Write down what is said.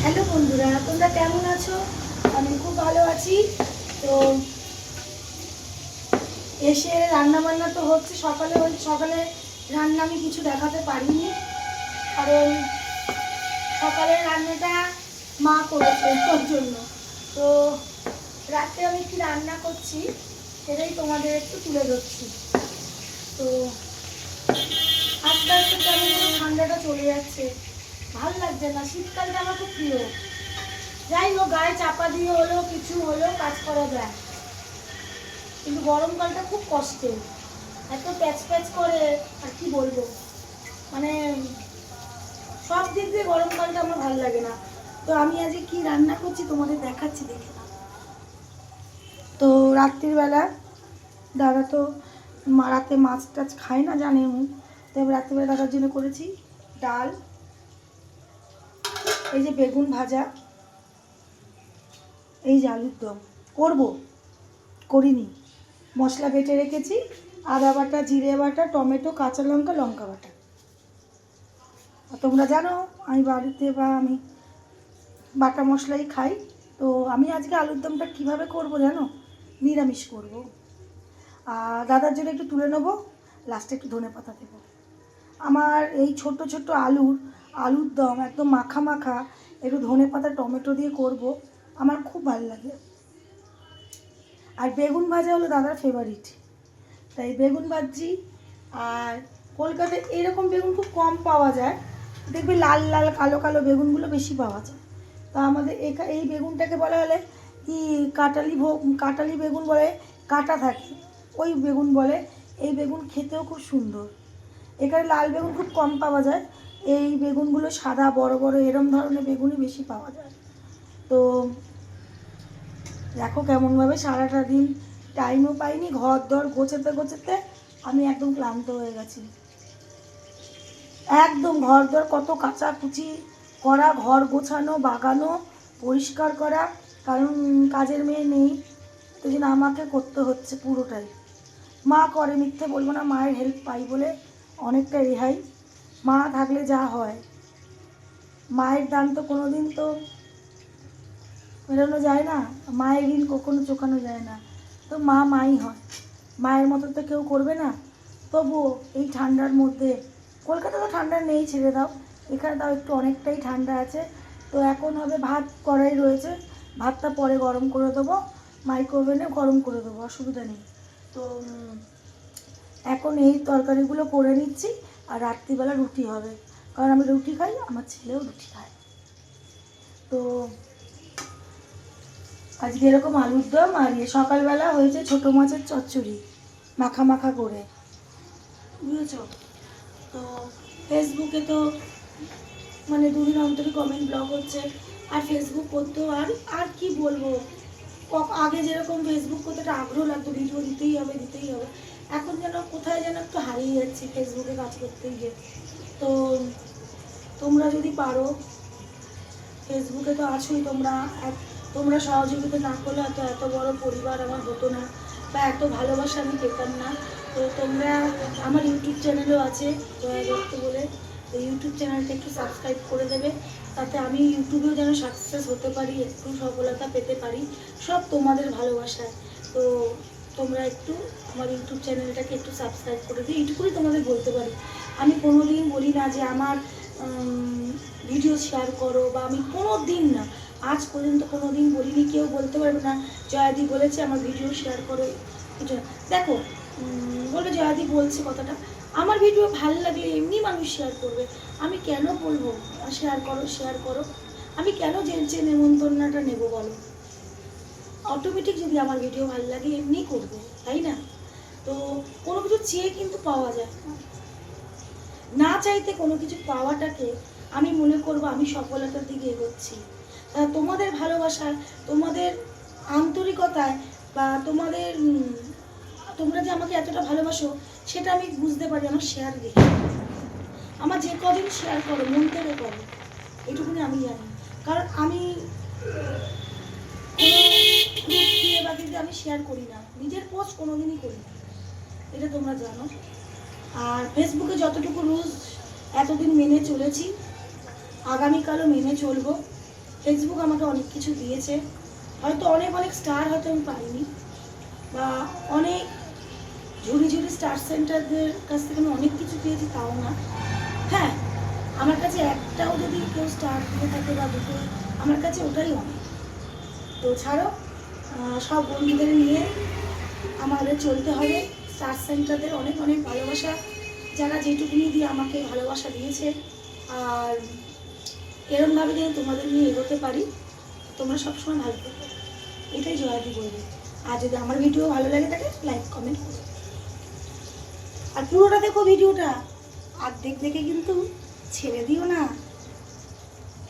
Hello বন্ধুরা, তোমরা কেমন আছো? আমি খুব ভালো আছি। তো এসে রান্না বান্না তো হচ্ছে, সকালে রান্না আমি কিছু দেখাতে পারিনি, কারণ সকালের রান্নাটা মা করেছে ওর জন্য। তো রাতে আমি কি রান্না করছি সেটাই তোমাদের একটু তুলে ধরছি। তো আস্তে আস্তে কেমন যেন ঠান্ডাটা চলে যাচ্ছে, ভালো লাগছে না। শীতকালটা আমার খুব প্রিয়। যাই হোক, গায়ে চাপা দিয়ে হলেও কিছু হলেও কাজ করা যায়, কিন্তু গরমকালটা খুব কষ্টের, এত প্যাচ প্যাচ করে। আর কি বলবো, মানে সব দিক দিয়ে গরমকালটা আমার ভালো লাগে না। তো আমি আজকে কি রান্না করছি তোমাদের দেখাচ্ছি, দেখে না। তো রাত্রিবেলা দাদা তো রাতে মাছ টাছ খায় না, জানে। তো আমি রাত্রিবেলা দাদার জন্য করেছি ডাল, এই যে বেগুন ভাজা, এই যে আলুর দম করবো, করিনি। মশলা বেটে রেখেছি, আদা বাটা, জিরে বাটা, টমেটো, কাঁচা লঙ্কা, লঙ্কা বাটা। আর তোমরা জানো আমি বাড়িতে আমি বাটা মশলাই খাই। তো আমি আজকে আলুর দমটা কীভাবে করবো জানো? নিরামিষ করব। আর দাদার জন্য একটু তুলে নেবো, লাস্টে একটু ধনেপাতা দেবো। আমার এই ছোট ছোট আলুর দম একদম মাখা মাখা, একটু ধনেপাতা টমেটো দিয়ে করব, আমার খুব ভালো লাগে। আর বেগুন ভাজা হলো দাদার ফেভারিট, তাই বেগুন ভাজি। আর কলকাতায় এরকম বেগুন খুব কম পাওয়া যায়, দেখবে লাল লাল কালো কালো বেগুনগুলো বেশি পাওয়া যায়। তা আমাদের এই বেগুনটাকে বলা হলে কি কাটালি বেগুন বলে, কাটা থাকে ওই বেগুন বলে। এই বেগুন খেতেও খুব সুন্দর। এখানে লাল বেগুন খুব কম পাওয়া যায়, এই বেগুনগুলো সাদা বড় বড় এরম ধরনের বেগুনই বেশি পাওয়া যায়। তো দেখো কেমনভাবে সারাটা দিন টাইমও পাইনি, ঘর দর গোছাতে গোছাতে আমি একদম ক্লান্ত হয়ে গেছি। একদম ঘর দর কত কাচাকুচি করা, ঘর গোছানো, বাগানো, পরিষ্কার করা, কারণ কাজের মেয়ে নেই, তো জন্য আমাকে করতে হচ্ছে পুরোটাই। মা করে, মিথ্যে বলবো না, মায়ের হেল্প পাই বলে অনেকটা রেহাই। মা থাকলে যা হয়, মায়ের দান তো কোনো দিন তো মেটানো যায় না, মায়ের ঋণ কখনো চোকানো যায় না। তো মাই হয়, মায়ের মতো তো কেউ করবে না। তবুও এই ঠান্ডার মধ্যে, কলকাতা তো ঠান্ডা নেই, ছেড়ে দাও, এখানে তাও একটু অনেকটাই ঠান্ডা আছে। তো এখন হবে ভাত কড়াই রয়েছে, ভাতটা পরে গরম করে দেবো, মাইক্রোওভেনে গরম করে দেবো, অসুবিধা নেই। তো এখন এই তরকারিগুলো করে নিচ্ছি, আর রাত্রিবেলা রুটি হবে, কারণ আমি রুটি খাই, আমার ছেলেও রুটি খায়। তো আজকে এরকম আলুর দম, আর সকালবেলা হয়েছে ছোটো মাছের চচ্চড়ি মাখা মাখা করে, বুঝেছ? তো ফেসবুকে তো মানে দুদিন অন্তরই কমেন্ট ব্লক হচ্ছে, আর ফেসবুক করতেও আর কি বলবো, আগে যেরকম ফেসবুক করতে একটা আগ্রহ লাগতো, ভিডিও দিতেই হবে, এখন যেন কোথায় যেন একটু হারিয়ে যাচ্ছি ফেসবুকে কাজ করতে গিয়ে। তো তোমরা যদি পারো, ফেসবুকে তো আছোই তোমরা সহযোগিতা না করলে হয়তো এত বড় পরিবার আমার হতো না, বা এত ভালোবাসা আমি পেতাম না। তো তোমরা, আমার ইউটিউব চ্যানেলও আছে জয়া দত্ত বলে, তো ইউটিউব চ্যানেলটা একটু সাবস্ক্রাইব করে দেবে, তাতে আমি ইউটিউবেও যেন সাকসেস হতে পারি, একটু সফলতা পেতে পারি, সব তোমাদের ভালোবাসায়। তো তোমরা একটু আমার ইউটিউব চ্যানেলটাকে একটু সাবস্ক্রাইব করে দিই, এইটুকুই তোমাদের বলতে পারি। আমি কোনো দিন বলি না যে আমার ভিডিও শেয়ার করো, বা আমি কোনো দিন না, আজ পর্যন্ত কোনো দিন বলিনি, কেউ বলতে পারবে না জয়াদি বলেছে আমার ভিডিও শেয়ার করো, কিছু না। দেখো, বলবে জয়াদি বলছে কথাটা, আমার ভিডিও ভালো লাগলে এমনি মানুষ শেয়ার করবে, আমি কেন বলবো শেয়ার করো, আমি কেন যে নেমন্তন্নটা নেবো বলো? অটোমেটিক যদি আমার ভিডিও ভালো লাগে এমনি করবে, তাই না? তো কোনো কিছু চেয়ে কিন্তু পাওয়া যায় না, চাইতে কোনো কিছু পাওয়াটাকে আমি মনে করবো আমি সফলতার দিকে এগোচ্ছি। তোমাদের ভালোবাসায়, তোমাদের আন্তরিকতায়, বা তোমরা যে আমাকে এতটা ভালোবাসো, সেটা আমি বুঝতে পারি আমার শেয়ার দেখে। আমার যে কদিন শেয়ার করো, মন থেকে করো, এটুকুনি আমি জানি। কারণ আমি আমি শেয়ার করি না, নিজের পোস্ট কোনোদিনই করি না, এটা তোমরা জানো। আর ফেসবুকে যতটুকু রুলস এতদিন মেনে চলেছি, আগামীকালও মেনে চলবো। ফেসবুক আমাকে অনেক কিছু দিয়েছে, হয়তো অনেক অনেক স্টার হয়তো আমি পাইনি, বা অনেক ঝুড়ি ঝুড়ি স্টার সেন্টারদের কাছ থেকে আমি অনেক কিছু পেয়েছি, তাও না। হ্যাঁ, আমার কাছে একটাও যদি কেউ স্টার দিয়ে থাকে বা দুটো, আমার কাছে ওটাই অনেক। তো ছাড়ো, সব বন্ধুদের নিয়ে আমাদের চলতে হবে। স্টার সেন্টারদের অনেক অনেক ভালোবাসা, যারা যেটুকুনি দিয়ে আমাকে ভালোবাসা দিয়েছে, আর এরমভাবে যেন তোমাদের নিয়ে এগোতে পারি, তোমরা সবসময় ভালো থাকবে, এটাই জয়াদি বলবে। আর যদি আমার ভিডিও ভালো লাগে থাকে লাইক কমেন্ট করো, আর পুরোটা দেখো ভিডিওটা, আর দেখে কিন্তু ছেড়ে দিও না।